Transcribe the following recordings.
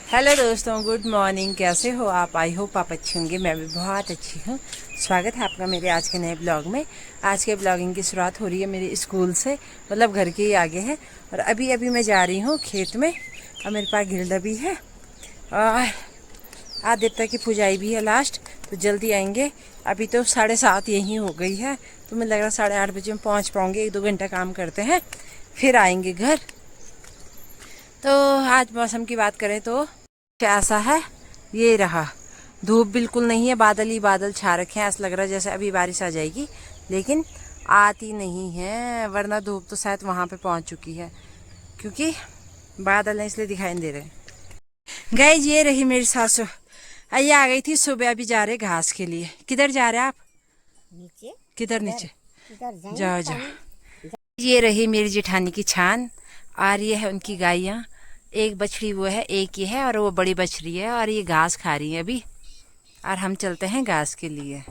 Hello दोस्तों, good morning. कैसे हो आप? आई होप आप अच्छे होंगे। मैं भी बहुत अच्छी हूँ। स्वागत है आपका मेरे आज के नए ब्लॉग में। आज के ब्लॉगिंग की शुरुआत हो रही है मेरे स्कूल से, मतलब घर के ही आगे है। और अभी अभी मैं जा रही हूँ खेत में और मेरे पास गिरडा भी है और आज देवता की पूजाई भी है लास्ट, तो जल्दी आएंगे। अभी तो 7:30 यहीं हो गई है, तो मुझे लग रहा 8:30 बजे में पहुँच पाऊँगी। 1-2 घंटा काम करते हैं फिर आएंगे घर। तो आज मौसम की बात करें तो ऐसा है, ये रहा। धूप बिल्कुल नहीं है, बादल ही बादल छा रखे हैं। ऐसा लग रहा है जैसे अभी बारिश आ जाएगी, लेकिन आती नहीं है। वरना धूप तो शायद वहां पे पहुंच चुकी है, क्योंकि बादल है इसलिए दिखाई नहीं दे रहे। गाइस, ये रही मेरी सासू। आइए, आ गई थी सुबह। अभी जा रहे घास के लिए। किधर जा रहे हैं आप? नीचे। किधर नीचे? इधर जाओ जाओ। ये रही मेरी जेठानी की छान और ये है उनकी गायियाँ। एक बछड़ी वो है, एक ये है, और वो बड़ी बछड़ी है और ये घास खा रही है अभी। और हम चलते हैं घास के लिए।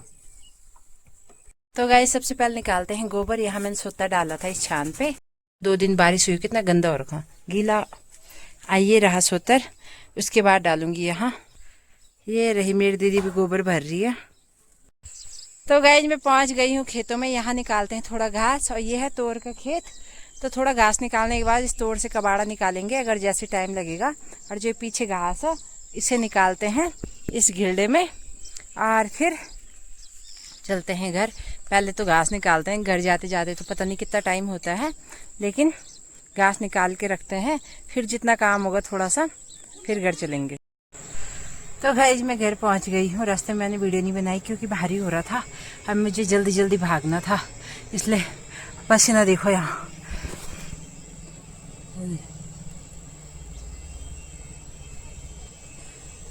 तो गाइस, सबसे पहले निकालते हैं गोबर। यहाँ मैंने सोता डाला था इस छान पे। 2 दिन बारिश हुई, कितना गंदा हो रखा, गीला। आइए रहा सोतर, उसके बाद डालूंगी यहाँ। ये रही मेरी दीदी भी गोबर भर रही है। तो गाइस, मैं पहुंच गई हूँ खेतों में। यहाँ निकालते हैं थोड़ा घास, और ये है तोड़ का खेत। तो थोड़ा घास निकालने के बाद इस तोड़ से कबाड़ा निकालेंगे, अगर जैसे टाइम लगेगा। और जो पीछे घास है इसे निकालते हैं इस घेड़े में, और फिर चलते हैं घर। पहले तो घास निकालते हैं, घर जाते जाते तो पता नहीं कितना टाइम होता है, लेकिन घास निकाल के रखते हैं। फिर जितना काम होगा थोड़ा सा, फिर घर चलेंगे। तो गाइस, मैं घर पहुंच गई हूँ। रास्ते में मैंने वीडियो नहीं बनाई क्योंकि भारी हो रहा था। अब मुझे जल्दी जल्दी भागना था, इसलिए पसीना देखो यहाँ।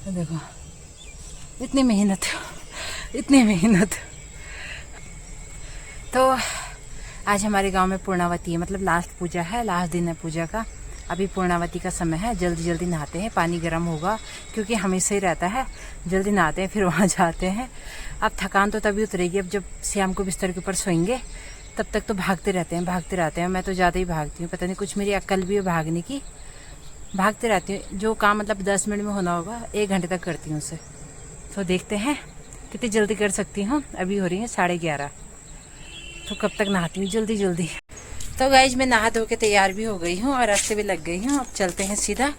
देखो, इतनी मेहनत, इतनी मेहनत। तो आज हमारे गांव में पूर्णावती है, मतलब लास्ट पूजा है, लास्ट दिन है पूजा का। अभी पूर्णावती का समय है। जल्दी जल्दी नहाते हैं, पानी गर्म होगा क्योंकि हमेशा ही रहता है। जल्दी नहाते हैं, फिर वहाँ जाते हैं। अब थकान तो तभी उतरेगी, अब जब शाम को बिस्तर के ऊपर सोएंगे। तब तक तो भागते रहते हैं, भागते रहते हैं। मैं तो ज़्यादा ही भागती हूँ, पता नहीं कुछ मेरी अक्ल भी है भागने की। भागते रहती हूँ, जो काम मतलब 10 मिनट में होना होगा 1 घंटे तक करती हूँ उसे। तो देखते हैं कितनी जल्दी कर सकती हूँ। अभी हो रही है 11:30, तो कब तक नहाती हूँ जल्दी जल्दी। तो गाइज, मैं नहा धो के तैयार भी हो गई हूँ और रास्ते भी लग गई हूँ। अब चलते हैं सीधा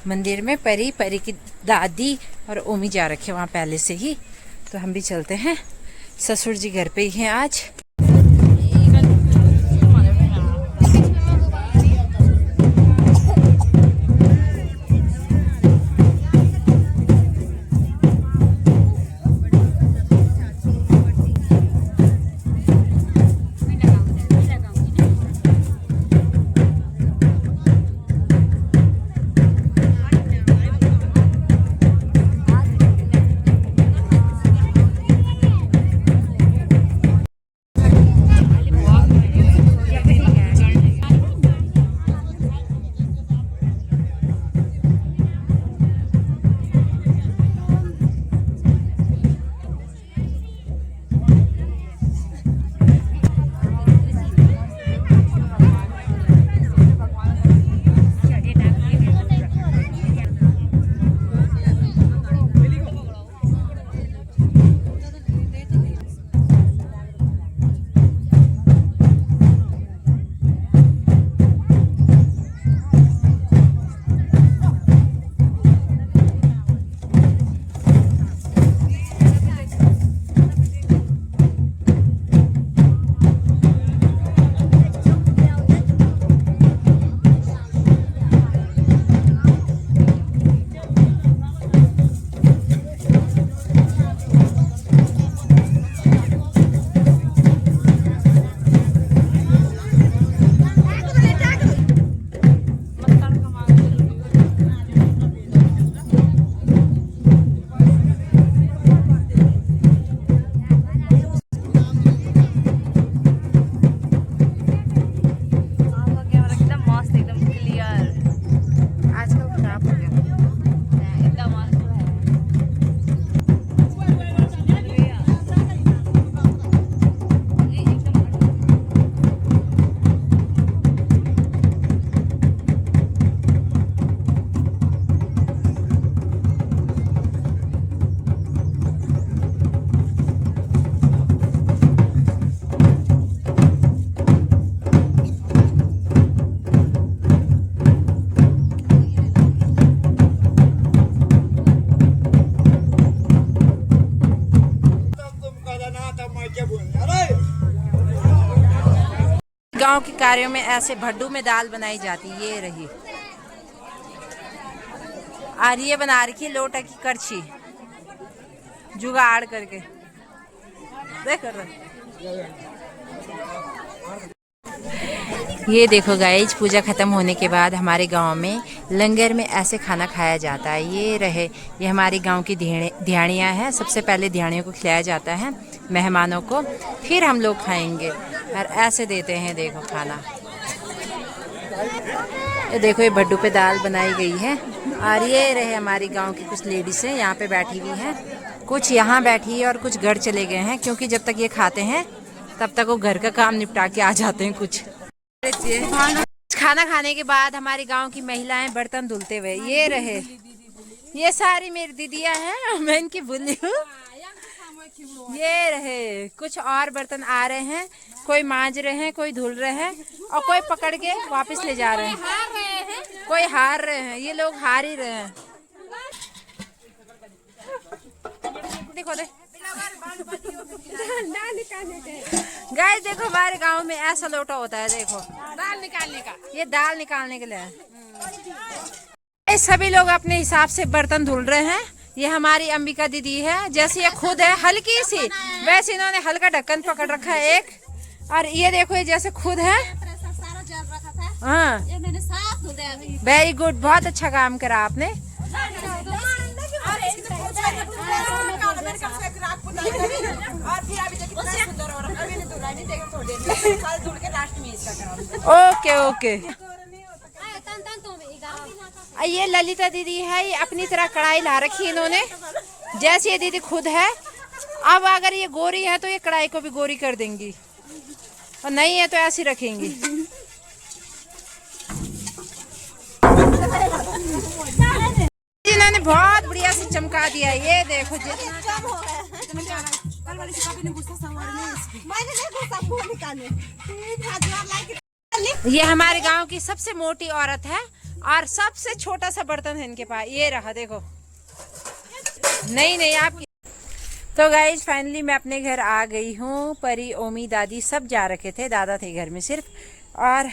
मंदिर में। परी की दादी और ओमी जा रखे वहाँ पहले से ही, तो हम भी चलते हैं। ससुर जी घर पे ही हैं आज। गांव के कार्यों में ऐसे भड्डू में दाल बनाई जाती है। ये रही, और ये बना रखी है लोटा की करछी जुगाड़ करके, देख ये देखो गाइज, पूजा खत्म होने के बाद हमारे गांव में लंगर में ऐसे खाना खाया जाता है। ये रहे, ये हमारे गांव की ध्यानियाँ हैं। सबसे पहले ध्यानियों को खिलाया जाता है, मेहमानों को, फिर हम लोग खाएंगे। और ऐसे देते हैं, देखो खाना। ये देखो, ये भड्डू पे दाल बनाई गई है। और ये रहे हमारी गांव की कुछ लेडीज़ हैं, यहाँ पे बैठी हुई हैं। कुछ यहाँ बैठी है और कुछ घर चले गए हैं, क्योंकि जब तक ये खाते हैं तब तक वो घर का काम निपटा के आ जाते हैं। कुछ खाना खाने के बाद हमारे गांव की महिलाएं बर्तन धुलते हुए, ये रहे, ये सारी मेरी दीदियां हैं, मैं इनकी बुल्ली हूँ। ये रहे, कुछ और बर्तन आ रहे हैं, कोई मांज रहे हैं, कोई धुल रहे हैं, और कोई पकड़ के वापस ले जा रहे हैं, कोई हार रहे हैं। ये लोग हार ही रहे हैं। देखो गाइस, देखो हमारे गांव में ऐसा लोटा होता है, देखो दाल निकालने का। ये दाल निकालने के लिए ये सभी लोग अपने हिसाब से बर्तन धुल रहे हैं। ये हमारी अंबिका दीदी है, जैसे ये खुद है हल्की सी, वैसे इन्होंने हल्का ढक्कन पकड़ रखा है एक। और ये देखो, ये जैसे खुद है। हाँ, वेरी गुड, बहुत अच्छा काम करा आपने। Okay okay. ये ललिता दीदी है, ये अपनी तरह कढ़ाई ला रखी है इन्होंने, जैसे ये दीदी खुद है। अब अगर ये गोरी है तो ये कढ़ाई को भी गोरी कर देंगी, और नहीं है तो ऐसी रखेंगी। इन्होंने बहुत बढ़िया से चमका दिया। ये देखो ये हमारे गांव की सबसे मोटी औरत है, और सबसे छोटा सा बर्तन है इनके पास। ये रहा, देखो। नहीं आप। तो गाइज, फाइनली मैं अपने घर आ गई हूँ। परी, ओमी, दादी सब जा रखे थे, दादा थे घर में सिर्फ। और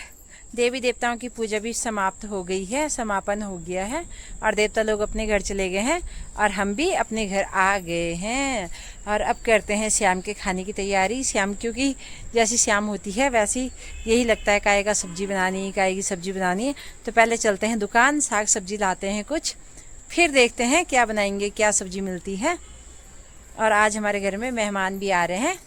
देवी देवताओं की पूजा भी समाप्त हो गई है, समापन हो गया है, और देवता लोग अपने घर चले गए हैं, और हम भी अपने घर आ गए हैं। और अब करते हैं शाम के खाने की तैयारी। शाम, क्योंकि जैसी शाम होती है वैसी यही लगता है, काय का सब्जी बनानी, काय की सब्जी बनानी है। तो पहले चलते हैं दुकान, साग सब्जी लाते हैं कुछ, फिर देखते हैं क्या बनाएंगे, क्या सब्जी मिलती है। और आज हमारे घर में मेहमान भी आ रहे हैं।